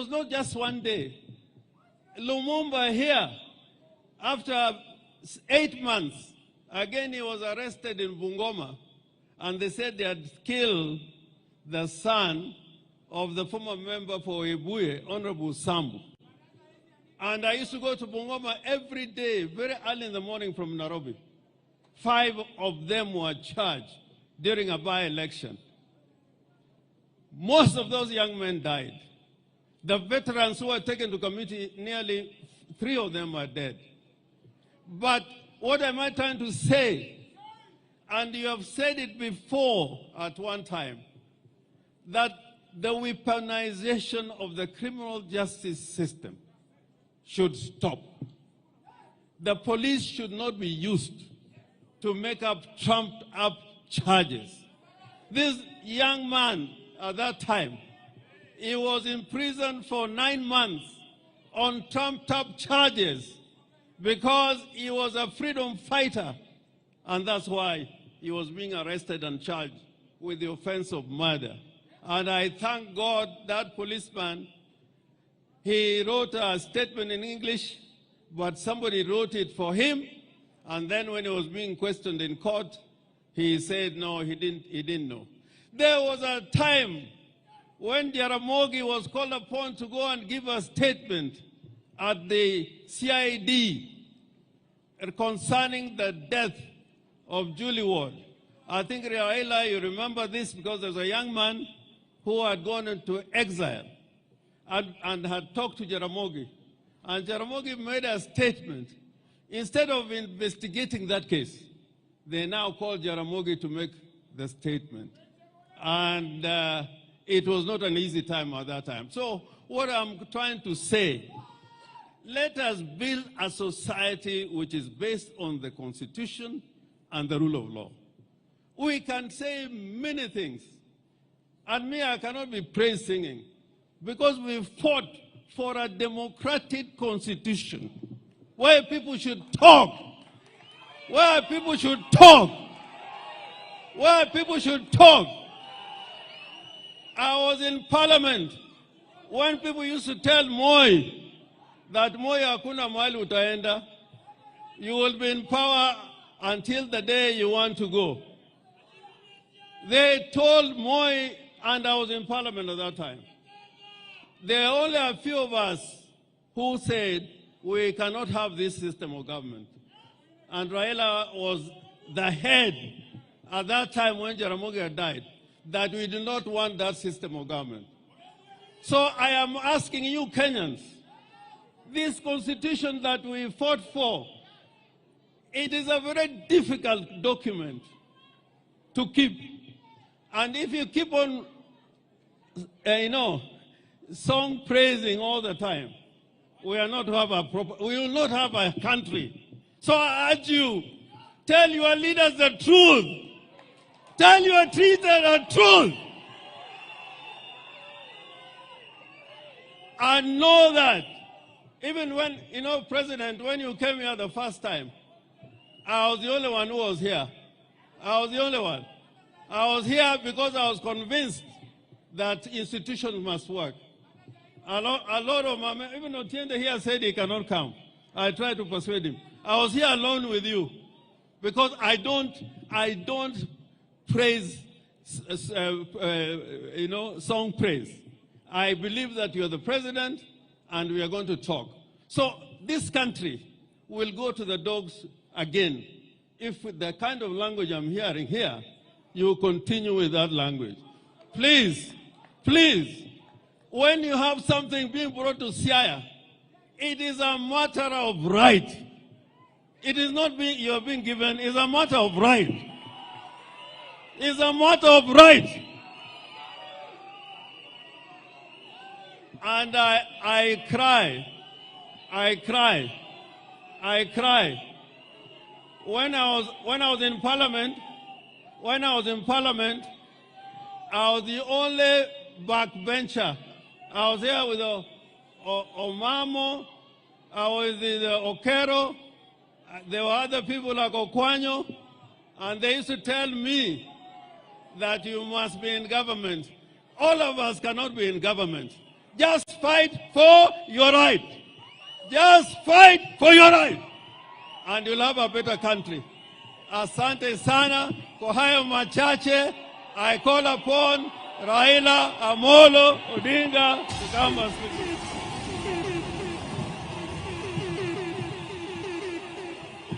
was not just one day. Lumumba here, after 8 months, again he was arrested in Bungoma, and they said they had killed the son of the former member for Ebuye, Honorable Sambu. And I used to go to Bungoma every day, very early in the morning from Nairobi. 5 of them were charged during a by-election. Most of those young men died. The veterans who were taken to community, nearly 3 of them are dead. But what am I trying to say? And you have said it before at one time, that the weaponization of the criminal justice system should stop. The police should not be used to make up trumped-up charges. This young man at that time, he was in prison for 9 months on trumped-up charges because he was a freedom fighter, and that's why he was being arrested and charged with the offense of murder. And I thank God that policeman, he wrote a statement in English, but somebody wrote it for him, and then when he was being questioned in court, he said no, he didn't know. There was a time when Jaramogi was called upon to go and give a statement at the CID concerning the death of Julie Ward. I think, Raila, you remember this because there's a young man who had gone into exile and had talked to Jaramogi. And Jaramogi made a statement. Instead of investigating that case, they now called Jaramogi to make the statement. And it was not an easy time at that time. So what I'm trying to say, let us build a society which is based on the Constitution and the rule of law. We can say many things. And me, I cannot be praise singing because we fought for a democratic constitution where people should talk, where people should talk, where people should talk. I was in parliament when people used to tell Moi that Moi hakuna mahali utaenda, you will be in power until the day you want to go. They told Moi, and I was in parliament at that time, there are only a few of us who said we cannot have this system of government. And Raila was the head at that time when Jaramogi had died, that we do not want that system of government. So I am asking you Kenyans, this constitution that we fought for, it is a very difficult document to keep. And if you keep on, song praising all the time, we will not have a country. So I urge you, tell your leaders the truth. Tell your leaders the truth. And know that even when, President, when you came here the first time, I was the only one who was here. I was the only one. I was here because I was convinced that institutions must work. A lot of my men, even Otiende here said he cannot come. I tried to persuade him. I was here alone with you because I don't praise, song praise. I believe that you are the president and we are going to talk. So this country will go to the dogs again if with the kind of language I'm hearing here, you continue with that language. Please, please, when you have something being brought to Siaya, it is a matter of right. It is not you are being given, it's a matter of right. It's a matter of right. And I cry. When I was in parliament, I was the only backbencher. I was here with Omamo, I was with Okero, there were other people like Okwanyo, and they used to tell me that you must be in government. All of us cannot be in government. Just fight for your right. Just fight for your right. And you'll have a better country. Asante sana kwa hayo machache. I call upon Raila Amolo Odinga to come and speak.